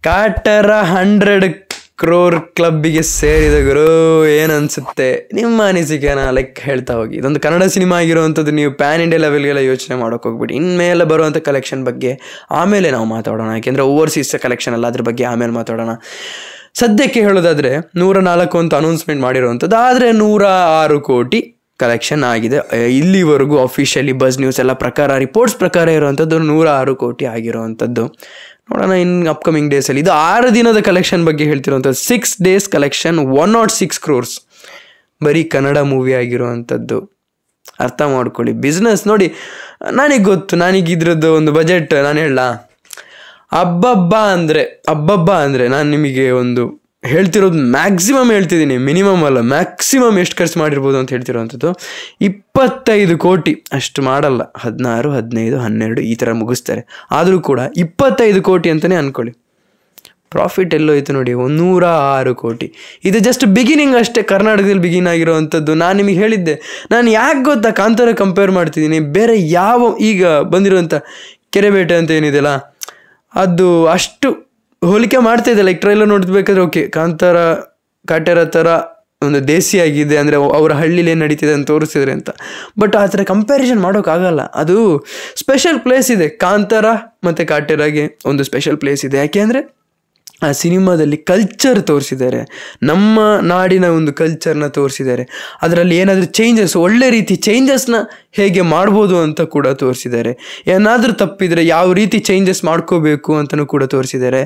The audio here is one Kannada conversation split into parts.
ಕಾಟರ 100 crore ಕ್ಲಬ್ಬಿಗೆ ಸೇರಿದ ಗುರು. ಏನು ಅನಿಸುತ್ತೆ ನಿಮ್ಮ ಅನಿಸಿಕೆನ ಲೈಕ್ ಹೇಳ್ತಾ ಹೋಗಿ. ಇದೊಂದು ಕನ್ನಡ ಸಿನಿಮಾ ಆಗಿರುವಂಥದ್ದು. ನೀವು ಪ್ಯಾನ್ ಇಂಡಿಯಾ ಲೆವೆಲ್ಗೆಲ್ಲ ಯೋಚನೆ ಮಾಡೋಕೆ ಹೋಗ್ಬಿಡಿ. ಇನ್ಮೇಲೆ ಬರುವಂಥ ಕಲೆಕ್ಷನ್ ಬಗ್ಗೆ ಆಮೇಲೆ ನಾವು ಮಾತಾಡೋಣ, ಯಾಕೆಂದರೆ ಓವರ್ಸೀಸ್ ಕಲೆಕ್ಷನ್ ಅಲ್ಲ, ಅದ್ರ ಬಗ್ಗೆ ಆಮೇಲೆ ಮಾತಾಡೋಣ. ಸದ್ಯಕ್ಕೆ ಹೇಳೋದಾದರೆ 104 ಅಂತ ಅನೌನ್ಸ್ಮೆಂಟ್ ಮಾಡಿರುವಂಥದ್ದು, ಆದರೆ 106 ಕೋಟಿ ಕಲೆಕ್ಷನ್ ಆಗಿದೆ ಇಲ್ಲಿವರೆಗೂ. ಅಫಿಷಿಯಲಿ ಬಸ್ ನ್ಯೂಸ್ ಎಲ್ಲ ಪ್ರಕಾರ, ರಿಪೋರ್ಟ್ಸ್ ಪ್ರಕಾರ ಇರುವಂಥದ್ದು 106 ಕೋಟಿ ಆಗಿರುವಂಥದ್ದು. ನೋಡೋಣ ಇನ್ನು ಅಪ್ಕಮಿಂಗ್ ಡೇಸಲ್ಲಿ. ಇದು 6 ದಿನದ ಕಲೆಕ್ಷನ್ ಬಗ್ಗೆ ಹೇಳ್ತಿರುವಂಥದ್ದು. 6 days ಕಲೆಕ್ಷನ್ 106 crores ಬರೀ ಕನ್ನಡ ಮೂವಿ ಆಗಿರುವಂಥದ್ದು. ಅರ್ಥ ಮಾಡ್ಕೊಳ್ಳಿ ಬಿಸ್ನೆಸ್ ನೋಡಿ. ನನಗೆ ಗೊತ್ತು, ನನಗಿದ್ರದ್ದು ಒಂದು ಬಜೆಟ್ ನಾನು ಹೇಳಲ್ಲ. ಹಬ್ಬಬ್ಬ ಅಂದರೆ ನಾನು ನಿಮಗೆ ಒಂದು ಹೇಳ್ತಿರೋದು ಮ್ಯಾಕ್ಸಿಮಮ್ ಹೇಳ್ತಿದ್ದೀನಿ, ಮಿನಿಮಮ್ ಅಲ್ಲ, ಮ್ಯಾಕ್ಸಿಮಮ್ ಎಷ್ಟು ಖರ್ಚು ಮಾಡಿರ್ಬೋದು ಅಂತ ಹೇಳ್ತಿರೋವಂಥದ್ದು 25 ಕೋಟಿ. ಅಷ್ಟು ಮಾಡಲ್ಲ, 16, 15, 12 ಈ ಥರ ಮುಗಿಸ್ತಾರೆ. ಆದರೂ ಕೂಡ 25 ಕೋಟಿ ಅಂತಲೇ ಅಂದ್ಕೊಳ್ಳಿ. ಪ್ರಾಫಿಟ್ ಎಲ್ಲೋಯ್ತು ನೋಡಿ, 106 ಕೋಟಿ. ಇದು ಜಸ್ಟ್ ಬಿಗಿನಿಂಗ್ ಅಷ್ಟೇ, ಕರ್ನಾಟಕದಲ್ಲಿ ಬಿಗಿನ್ ಆಗಿರೋವಂಥದ್ದು. ನಾನು ನಿಮಗೆ ಹೇಳಿದ್ದೆ, ನಾನು ಯಾಕೆ ಗೊತ್ತಾ ಕಾಂತಾರ ಕಂಪೇರ್ ಮಾಡ್ತಿದ್ದೀನಿ ಬೇರೆ ಯಾವ ಈಗ ಬಂದಿರೋಂಥ ಕೆರೆಬೇಟೆ ಅಂತ ಏನಿದೆಯಲ್ಲ, ಅದು ಅಷ್ಟು ಹೋಲಿಕೆ ಮಾಡ್ತಾ ಇದೆ. ಲೈಕ್ ಟ್ರೈಲರ್ ನೋಡ್ಬೇಕಾದ್ರೆ ಓಕೆ ಕಾಟೇರ ಥರ ಒಂದು ದೇಸಿಯಾಗಿದೆ, ಅಂದರೆ ಅವರ ಹಳ್ಳಿಲಿ ಏನು ನಡೀತಿದೆ ಅಂತ ತೋರಿಸಿದ್ರೆ ಅಂತ. ಬಟ್ ಆ ಥರ ಕಂಪ್ಯಾರಿಸನ್ ಮಾಡೋಕ್ಕಾಗಲ್ಲ. ಅದು ಸ್ಪೆಷಲ್ ಪ್ಲೇಸ್ ಇದೆ, ಕಾಂತಾರ ಮತ್ತು ಕಾಟೇರಾಗೆ ಒಂದು ಸ್ಪೆಷಲ್ ಪ್ಲೇಸ್ ಇದೆ. ಯಾಕೆ ಅಂದರೆ ಆ ಸಿನಿಮಾದಲ್ಲಿ ಕಲ್ಚರ್ ತೋರಿಸಿದ್ದಾರೆ, ನಮ್ಮ ನಾಡಿನ ಒಂದು ಕಲ್ಚರ್ನ ತೋರಿಸಿದ್ದಾರೆ. ಅದರಲ್ಲಿ ಏನಾದರೂ ಚೇಂಜಸ್, ಒಳ್ಳೆ ರೀತಿ ಚೇಂಜಸ್ನ ಹೇಗೆ ಮಾಡ್ಬೋದು ಅಂತ ಕೂಡ ತೋರಿಸಿದ್ದಾರೆ. ಏನಾದರೂ ತಪ್ಪಿದರೆ ಯಾವ ರೀತಿ ಚೇಂಜಸ್ ಮಾಡ್ಕೋಬೇಕು ಅಂತಲೂ ಕೂಡ ತೋರಿಸಿದ್ದಾರೆ.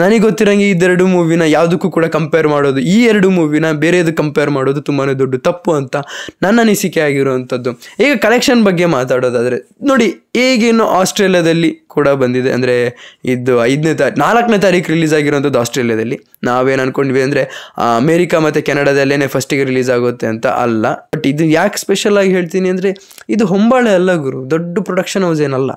ನನಗೆ ಗೊತ್ತಿರೋಂಗೆ ಇದೆರಡು ಮೂವಿನ ಯಾವುದಕ್ಕೂ ಕೂಡ ಕಂಪೇರ್ ಮಾಡೋದು, ಈ 2 ಮೂವಿನ ಬೇರೆದು ಕಂಪೇರ್ ಮಾಡೋದು ತುಂಬಾ ದೊಡ್ಡ ತಪ್ಪು ಅಂತ ನನ್ನ ಅನಿಸಿಕೆ ಆಗಿರುವಂಥದ್ದು. ಈಗ ಕಲೆಕ್ಷನ್ ಬಗ್ಗೆ ಮಾತಾಡೋದಾದರೆ ನೋಡಿ, ಈಗಿನ್ನು ಆಸ್ಟ್ರೇಲಿಯಾದಲ್ಲಿ ಕೂಡ ಬಂದಿದೆ. ಅಂದರೆ ಇದು 4ನೇ ತಾರೀಕು ರಿಲೀಸ್ ಆಗಿರುವಂಥದ್ದು ಆಸ್ಟ್ರೇಲಿಯಾದಲ್ಲಿ. ನಾವೇನು ಅಂದ್ಕೊಂಡ್ವಿ ಅಂದರೆ ಅಮೇರಿಕಾ ಮತ್ತು ಕೆನಡಾದಲ್ಲೇ ಫಸ್ಟಿಗೆ ರಿಲೀಸ್ ಆಗುತ್ತೆ ಅಂತ. ಅಲ್ಲ. ಬಟ್ ಇದು ಯಾಕೆ ಸ್ಪೆಷಲ್ ಆಗಿ ಹೇಳ್ತೀನಿ ಅಂದರೆ, ಇದು ಹೊಂಬಾಳೆ ಅಲ್ಲ ಗುರು, ದೊಡ್ಡ ಪ್ರೊಡಕ್ಷನ್ ಹೌಸ್ ಏನಲ್ಲ.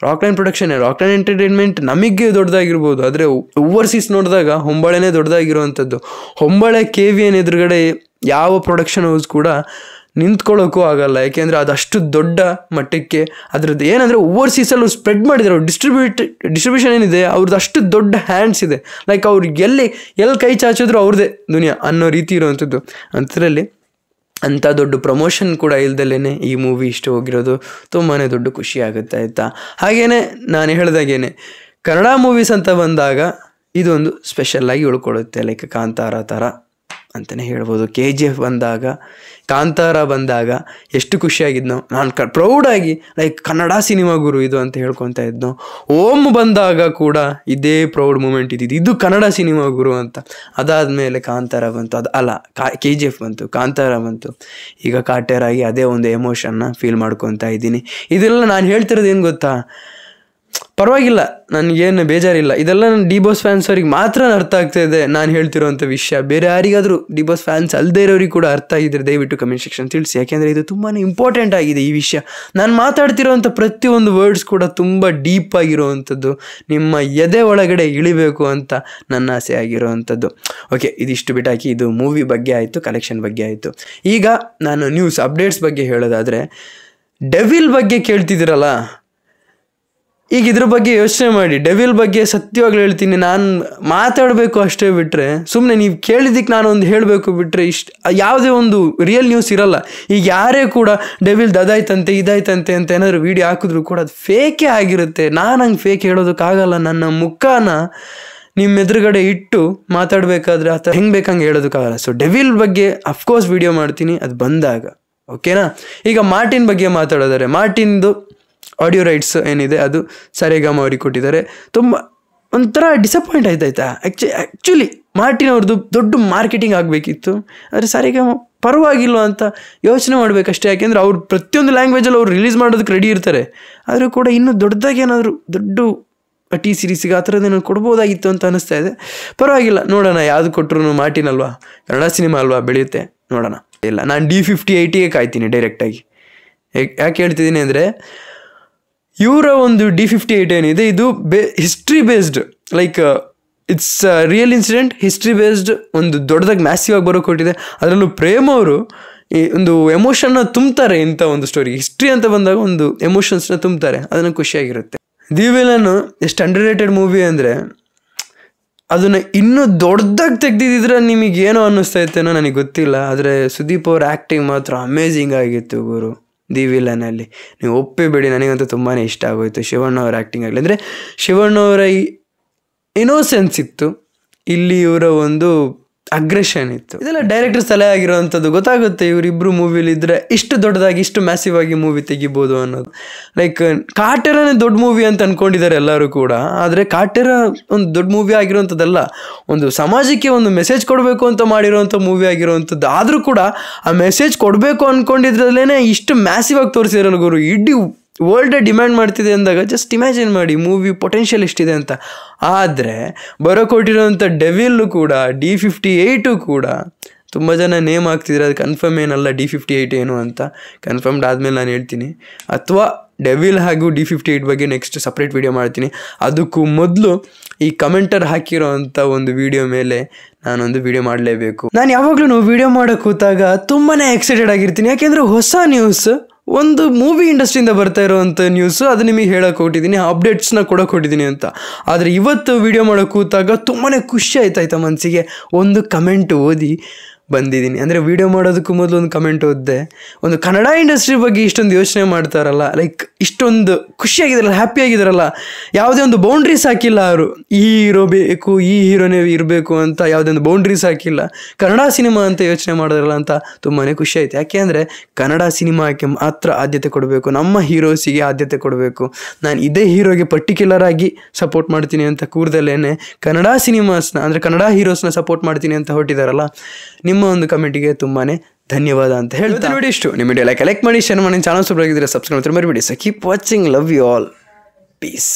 ರಾಕ್ಲೈನ್ ಪ್ರೊಡಕ್ಷನ್, ರಾಕ್ಲೈನ್ ಎಂಟರ್ಟೈನ್ಮೆಂಟ್ ನಮಗೆ ದೊಡ್ಡದಾಗಿರ್ಬೋದು, ಆದರೆ ಓವರ್ಸೀಸ್ ನೋಡಿದಾಗ ಹೊಂಬಾಳೆನೇ ದೊಡ್ಡದಾಗಿರುವಂಥದ್ದು. ಹೊಂಬಾಳೆ KVN ಎದುರುಗಡೆ ಯಾವ ಪ್ರೊಡಕ್ಷನ್ ಹೌಸ್ ಕೂಡ ನಿಂತ್ಕೊಳ್ಳೋಕ್ಕೂ ಆಗಲ್ಲ. ಯಾಕೆಂದರೆ ಅದಷ್ಟು ದೊಡ್ಡ ಮಟ್ಟಕ್ಕೆ ಅದರದ್ದು ಏನಂದರೆ ಓವರ್ಸೀಸಲ್ಲೂ ಸ್ಪ್ರೆಡ್ ಮಾಡಿದ್ದಾರೆ. ಡಿಸ್ಟ್ರಿಬ್ಯೂಷನ್ ಏನಿದೆ ಅವ್ರದ್ದು ಅಷ್ಟು ದೊಡ್ಡ ಹ್ಯಾಂಡ್ಸ್ ಇದೆ. ಲೈಕ್ ಅವ್ರಿಗೆ ಎಲ್ಲಿ ಕೈ ಚಾಚಿದ್ರು ಅವ್ರದ್ದೇ ದುನಿಯಾ ಅನ್ನೋ ರೀತಿ ಇರುವಂಥದ್ದು. ಅಂಥದ್ರಲ್ಲಿ ಅಂಥ ದೊಡ್ಡ ಪ್ರಮೋಷನ್ ಕೂಡ ಇಲ್ದಲೇ ಈ ಮೂವಿ ಇಷ್ಟು ಹೋಗಿರೋದು ತುಂಬಾ ದೊಡ್ಡ ಖುಷಿ ಆಗುತ್ತೆ, ಆಯಿತಾ. ಹಾಗೆಯೇ ನಾನು ಹೇಳ್ದಾಗೇನೆ ಕನ್ನಡ ಮೂವೀಸ್ ಅಂತ ಬಂದಾಗ ಇದೊಂದು ಸ್ಪೆಷಲ್ಲಾಗಿ ಉಳ್ಕೊಳ್ಳುತ್ತೆ. ಲೈಕ್ ಕಾಂತಾರ ಥರ ಅಂತಲೇ ಹೇಳ್ಬೋದು. KGF ಬಂದಾಗ, ಕಾಂತಾರ ಬಂದಾಗ ಎಷ್ಟು ಖುಷಿಯಾಗಿದ್ನೋ ನಾನು ಪ್ರೌಡಾಗಿ, ಲೈಕ್ ಕನ್ನಡ ಸಿನಿಮಾ ಗುರು ಇದು ಅಂತ ಹೇಳ್ಕೊತಾ ಇದ್ನೋ. ಓಮ್ ಬಂದಾಗ ಕೂಡ ಇದೇ ಪ್ರೌಡ್ ಮೂಮೆಂಟ್ ಇದ್ದಿದ್ದು, ಇದು ಕನ್ನಡ ಸಿನಿಮಾ ಗುರು ಅಂತ. ಅದಾದಮೇಲೆ ಕಾಂತಾರ ಬಂತು, ಅದು ಅಲ್ಲ KGF ಬಂತು, ಕಾಂತಾರ ಬಂತು, ಈಗ ಕಾಟೇರಾಗಿ ಅದೇ ಒಂದು ಎಮೋಷನ್ನ ಫೀಲ್ ಮಾಡ್ಕೊತಾ ಇದ್ದೀನಿ. ಇದೆಲ್ಲ ನಾನು ಹೇಳ್ತಿರೋದು ಏನು ಗೊತ್ತಾ, ಪರವಾಗಿಲ್ಲ, ನನಗೇನು ಬೇಜಾರಿಲ್ಲ. ಇದೆಲ್ಲ ನನ್ನ ಡಿ ಬಾಸ್ ಫ್ಯಾನ್ಸ್ ಅವ್ರಿಗೆ ಮಾತ್ರ ಅರ್ಥ ಆಗ್ತಾ ಇದೆ ನಾನು ಹೇಳ್ತಿರೋವಂಥ ವಿಷಯ. ಬೇರೆ ಯಾರಿಗಾದರೂ ಡಿ ಬಾಸ್ ಫ್ಯಾನ್ಸ್ ಅಲ್ಲದೇ ಇರೋರಿಗೆ ಕೂಡ ಅರ್ಥ ಆಗಿದ್ರೆ ದಯವಿಟ್ಟು ಕಮೆಂಟ್ ಸೆಕ್ಷನ್ ತಿಳಿಸಿ. ಯಾಕೆಂದರೆ ಇದು ತುಂಬಾ ಇಂಪಾರ್ಟೆಂಟ್ ಆಗಿದೆ ಈ ವಿಷಯ. ನಾನು ಮಾತಾಡ್ತಿರೋವಂಥ ಪ್ರತಿಯೊಂದು ವರ್ಡ್ಸ್ ಕೂಡ ತುಂಬ ಡೀಪ್ ಆಗಿರುವಂಥದ್ದು, ನಿಮ್ಮ ಎದೆ ಒಳಗಡೆ ಇಳಿಬೇಕು ಅಂತ ನನ್ನ ಆಸೆ ಆಗಿರುವಂಥದ್ದು. ಓಕೆ, ಇದಿಷ್ಟು ಬಿಟ್ಟಾಕಿ ಇದು ಮೂವಿ ಬಗ್ಗೆ ಆಯಿತು, ಕಲೆಕ್ಷನ್ ಬಗ್ಗೆ ಆಯಿತು. ಈಗ ನಾನು ನ್ಯೂಸ್ ಅಪ್ಡೇಟ್ಸ್ ಬಗ್ಗೆ ಹೇಳೋದಾದರೆ, ಡೆವಿಲ್ ಬಗ್ಗೆ ಕೇಳ್ತಿದ್ದೀರಲ್ಲ, ಈಗ ಇದ್ರ ಬಗ್ಗೆ ಯೋಚನೆ ಮಾಡಿ. ಡೆವಿಲ್ ಬಗ್ಗೆ ಸತ್ಯವಾಗ್ಲೂ ಹೇಳ್ತೀನಿ, ನಾನು ಮಾತಾಡಬೇಕು ಅಷ್ಟೇ ಬಿಟ್ಟರೆ, ಸುಮ್ಮನೆ ನೀವು ಕೇಳಿದ್ದಕ್ಕೆ ನಾನು ಒಂದು ಹೇಳಬೇಕು ಬಿಟ್ಟರೆ ಯಾವುದೇ ಒಂದು ರಿಯಲ್ ನ್ಯೂಸ್ ಇರಲ್ಲ. ಈಗ ಯಾರೇ ಕೂಡ ಡೆವಿಲ್ ಅದಾಯ್ತಂತೆ ಇದಾಯ್ತಂತೆ ಅಂತ ಏನಾದರೂ ವೀಡಿಯೋ ಹಾಕಿದ್ರು ಕೂಡ ಅದು ಫೇಕೇ ಆಗಿರುತ್ತೆ. ನಾನು ಹಂಗೆ ಫೇಕ್ ಹೇಳೋದಕ್ಕಾಗಲ್ಲ. ನನ್ನ ಮುಖನ ನಿಮ್ಮ ಎದುರುಗಡೆ ಇಟ್ಟು ಮಾತಾಡಬೇಕಾದ್ರೆ ಆ ಥರ ಹೆಂಗೆ ಬೇಕಂಗೆ ಹೇಳೋದಕ್ಕಾಗಲ್ಲ. ಸೊ ಡೆವಿಲ್ ಬಗ್ಗೆ ಅಫ್ಕೋರ್ಸ್ ವೀಡಿಯೋ ಮಾಡ್ತೀನಿ, ಅದು ಬಂದಾಗ. ಓಕೆನಾ. ಈಗ ಮಾರ್ಟಿನ್ ಬಗ್ಗೆ ಮಾತಾಡೋದಾರೆ, ಮಾರ್ಟಿನ್ದು ಆಡಿಯೋ ರೈಟ್ಸ್ ಏನಿದೆ ಅದು ಸರಿಗಮ ಅವ್ರಿಗೆ ಕೊಟ್ಟಿದ್ದಾರೆ. ತುಂಬ ಒಂಥರ ಡಿಸಪಾಯಿಂಟ್ ಆಯ್ತಾಯ್ತಾ. ಆ್ಯಕ್ಚುಲಿ ಮಾರ್ಟಿನ್ ಅವ್ರದ್ದು ದೊಡ್ಡ ಮಾರ್ಕೆಟಿಂಗ್ ಆಗಬೇಕಿತ್ತು, ಆದರೆ ಸರಿಗಮ ಪರವಾಗಿಲ್ಲ ಅಂತ ಯೋಚನೆ ಮಾಡಬೇಕಷ್ಟೇ. ಯಾಕೆಂದರೆ ಅವ್ರು ಪ್ರತಿಯೊಂದು ಲ್ಯಾಂಗ್ವೇಜಲ್ಲಿ ಅವ್ರು ರಿಲೀಸ್ ಮಾಡೋದಕ್ಕೆ ರೆಡಿ ಇರ್ತಾರೆ. ಆದರೂ ಕೂಡ ಇನ್ನೂ ದೊಡ್ಡದಾಗಿ ಏನಾದರೂ ದೊಡ್ಡ ಟಿ ಸೀರೀಸಿಗೆ ಆ ಥರದ್ದೇನೋ ಕೊಡ್ಬೋದಾಗಿತ್ತು ಅಂತ ಅನ್ನಿಸ್ತಾ ಇದೆ. ಪರವಾಗಿಲ್ಲ, ನೋಡೋಣ. ಯಾವುದು ಕೊಟ್ಟರು ಮಾರ್ಟಿನ್ ಅಲ್ವಾ, ಕನ್ನಡ ಸಿನಿಮಾ ಅಲ್ವಾ, ಬೆಳೆಯುತ್ತೆ, ನೋಡೋಣ. ಇಲ್ಲ, ನಾನು D58ಗೆ ಕಾಯ್ತೀನಿ ಡೈರೆಕ್ಟಾಗಿ. ಯಾಕೆ ಹೇಳ್ತಿದ್ದೀನಿ ಅಂದರೆ, ಇವರ ಒಂದು D58 ಏನಿದೆ ಇದು history based, like it's real incident, history based ಒಂದು ದೊಡ್ಡದಾಗಿ ಮ್ಯಾಸಿವ್ ಆಗಿ ಬರೋ ಕೊಟ್ಟಿದೆ. ಅದರಲ್ಲೂ ಪ್ರೇಮ್ ಅವರು ಈ ಒಂದು ಎಮೋಷನ್ನ ತುಂಬ್ತಾರೆ. ಇಂಥ ಒಂದು ಸ್ಟೋರಿ ಹಿಸ್ಟ್ರಿ ಅಂತ ಬಂದಾಗ ಒಂದು ಎಮೋಷನ್ಸ್ನ ತುಂಬ್ತಾರೆ, ಅದನ್ನು ಖುಷಿಯಾಗಿರುತ್ತೆ. ದಿ ವಿಲನ್ ಎಷ್ಟು ಅಂಡರ್ರೇಟೆಡ್ ಮೂವಿ ಅಂದರೆ, ಅದನ್ನು ಇನ್ನೂ ದೊಡ್ಡದಾಗಿ ತೆಗ್ದಿದ್ರೆ ನಿಮಗೇನೋ ಅನ್ನಿಸ್ತೈತೇನೋ ನನಗೆ ಗೊತ್ತಿಲ್ಲ. ಆದರೆ ಸುದೀಪ್ ಅವ್ರ ಆ್ಯಕ್ಟಿಂಗ್ ಮಾತ್ರ ಅಮೇಝಿಂಗ್ ಆಗಿತ್ತು ಗುರು ದಿ ವಿಲನಲ್ಲಿ. ನೀವು ಒಪ್ಪಿಬೇಡಿ, ನನಗಂತೂ ತುಂಬಾ ಇಷ್ಟ ಆಗೋಯ್ತು ಶಿವಣ್ಣ ಅವ್ರ ಆ್ಯಕ್ಟಿಂಗ್ ಆಗಲಿ. ಅಂದರೆ ಶಿವಣ್ಣ ಅವರ ಇನ್ನೋಸೆನ್ಸ್ ಇತ್ತು, ಇಲ್ಲಿ ಇವರ ಒಂದು ಅಗ್ರೆಷನ್ ಇತ್ತು. ಇದೆಲ್ಲ ಡೈರೆಕ್ಟರ್ ಸಲಹೆ ಆಗಿರೋವಂಥದ್ದು. ಗೊತ್ತಾಗುತ್ತೆ ಇವರಿಬ್ಬರು ಮೂವಿಲಿದ್ದರೆ ಇಷ್ಟು ದೊಡ್ಡದಾಗಿ ಇಷ್ಟು ಮ್ಯಾಸಿವ್ ಆಗಿ ಮೂವಿ ತೆಗಿಬೋದು ಅನ್ನೋದು. ಲೈಕ್ ಕಾಟೇರನೇ ದೊಡ್ಡ ಮೂವಿ ಅಂತ ಅಂದ್ಕೊಂಡಿದ್ದಾರೆ ಎಲ್ಲರೂ ಕೂಡ. ಆದರೆ ಕಾಟೇರ ಒಂದು ದೊಡ್ಡ ಮೂವಿ ಆಗಿರೋವಂಥದ್ದಲ್ಲ, ಒಂದು ಸಮಾಜಕ್ಕೆ ಒಂದು ಮೆಸೇಜ್ ಕೊಡಬೇಕು ಅಂತ ಮಾಡಿರೋವಂಥ ಮೂವಿ ಆಗಿರೋವಂಥದ್ದು. ಆದರೂ ಕೂಡ ಆ ಮೆಸೇಜ್ ಕೊಡಬೇಕು ಅಂದ್ಕೊಂಡಿದ್ರಲ್ಲೇ ಇಷ್ಟು ಮ್ಯಾಸಿವ್ ಆಗಿ ತೋರಿಸಿರಲ್ಲ ಗುರು. ಇಡೀ ವರ್ಲ್ಡೇ ಡಿಮ್ಯಾಂಡ್ ಮಾಡ್ತಿದೆ ಅಂದಾಗ ಜಸ್ಟ್ ಇಮ್ಯಾಜಿನ್ ಮಾಡಿ ಮೂವಿ ಪೊಟೆನ್ಷಿಯಲ್ ಎಷ್ಟಿದೆ ಅಂತ. ಆದರೆ ಕೊಟ್ಟಿರೋಂಥ ಡೆವಿಲ್ಲು ಕೂಡ D58 ಕೂಡ ತುಂಬ ಜನ ನೇಮ್ ಆಗ್ತಿದ್ರೆ ಅದು ಕನ್ಫರ್ಮ್ ಏನಲ್ಲ D58 ಏನು ಅಂತ. ಕನ್ಫರ್ಮ್ಡ್ ಆದಮೇಲೆ ನಾನು ಹೇಳ್ತೀನಿ, ಅಥವಾ ಡೆವಿಲ್ ಹಾಗೂ D58 ಬಗ್ಗೆ ನೆಕ್ಸ್ಟ್ ಸಪ್ರೇಟ್ ವೀಡಿಯೋ ಮಾಡ್ತೀನಿ. ಅದಕ್ಕೂ ಮೊದಲು ಈ ಕಮೆಂಟರ್ ಹಾಕಿರೋ ಅಂಥ ಒಂದು ವಿಡಿಯೋ ಮೇಲೆ ನಾನೊಂದು ವಿಡಿಯೋ ಮಾಡಲೇಬೇಕು. ನಾನು ಯಾವಾಗಲೂ ವಿಡಿಯೋ ಮಾಡೋಕ್ಕೆ ಕೂತಾಗ ತುಂಬಾ ಎಕ್ಸೈಟೆಡ್ ಆಗಿರ್ತೀನಿ, ಯಾಕೆಂದರೆ ಹೊಸ ನ್ಯೂಸ್, ಒಂದು ಮೂವಿ ಇಂಡಸ್ಟ್ರಿಯಿಂದ ಬರ್ತಾ ಇರೋವಂಥ ನ್ಯೂಸು, ಅದು ನಿಮಗೆ ಹೇಳೋಕೆ ಕೊಟ್ಟಿದ್ದೀನಿ, ಅಪ್ಡೇಟ್ಸ್ನ ಕೊಡೋಕೆ ಕೊಟ್ಟಿದ್ದೀನಿ ಅಂತ. ಆದರೆ ಇವತ್ತು ವಿಡಿಯೋ ಮಾಡೋಕೆ ಕೂತಾಗ ತುಂಬಾ ಖುಷಿ ಆಯ್ತಾಯ್ತಾ ಮನಸ್ಸಿಗೆ. ಒಂದು ಕಮೆಂಟ್ ಓದಿ ಬಂದಿದ್ದೀನಿ. ಅಂದರೆ ವಿಡಿಯೋ ಮಾಡೋದಕ್ಕೂ ಮೊದಲು ಒಂದು ಕಮೆಂಟ್ ಓದಿದೆ, ಒಂದು ಕನ್ನಡ ಇಂಡಸ್ಟ್ರಿ ಬಗ್ಗೆ ಇಷ್ಟೊಂದು ಯೋಚನೆ ಮಾಡ್ತಾರಲ್ಲ, ಲೈಕ್ ಇಷ್ಟೊಂದು ಖುಷಿಯಾಗಿದ್ದಾರಲ್ಲ, ಹ್ಯಾಪಿ ಆಗಿದ್ದಾರಲ್ಲ, ಯಾವುದೇ ಒಂದು ಬೌಂಡ್ರೀಸ್ ಹಾಕಿಲ್ಲ ಅವರು. ಈ ಹೀರೋ ಬೇಕು, ಈ ಹೀರೋನೇ ಇರಬೇಕು ಅಂತ ಯಾವುದೇ ಒಂದು ಬೌಂಡ್ರೀಸ್ ಹಾಕಿಲ್ಲ. ಕನ್ನಡ ಸಿನಿಮಾ ಅಂತ ಯೋಚನೆ ಮಾಡೋದ್ರಲ್ಲ ಅಂತ ತುಂಬಾ ಖುಷಿ ಆಯ್ತು. ಯಾಕೆ ಅಂದರೆ ಕನ್ನಡ ಸಿನಿಮಾಕ್ಕೆ ಮಾತ್ರ ಆದ್ಯತೆ ಕೊಡಬೇಕು, ನಮ್ಮ ಹೀರೋಸಿಗೆ ಆದ್ಯತೆ ಕೊಡಬೇಕು. ನಾನು ಇದೇ ಹೀರೋಗೆ ಪರ್ಟಿಕ್ಯುಲರ್ ಆಗಿ ಸಪೋರ್ಟ್ ಮಾಡ್ತೀನಿ ಅಂತ ಕೂರ್ದಲ್ಲೇ ಕನ್ನಡ ಸಿನಿಮಾಸ್ನ ಅಂದರೆ ಕನ್ನಡ ಹೀರೋಸ್ನ ಸಪೋರ್ಟ್ ಮಾಡ್ತೀನಿ ಅಂತ ಹೊರಟಿದ್ದಾರಲ್ಲ, ನಿಮ್ಮ ಒಂದು ಕಮೆಂಟಿಗೆ ತುಂಬಾ ಧನ್ಯವಾದ ಅಂತ ಹೇಳ್ತಾ ನೋಡಿ. ಇಷ್ಟು ನಿಮ್ಮ ವಿಡಿಯೋ ಲೈಕ್ ಮಾಡಿ, ಶೇರ್ ಮಾಡಿ, ಚಾನಲ್ ಸಬ್ಸ್ಕ್ರೈಬ್ ಆಗಿದ್ರೆ ಸಬ್ಸ್ಕ್ರೈಬ್ ಮರಿಬೇಡಿ. So keep watching, love you all, piece.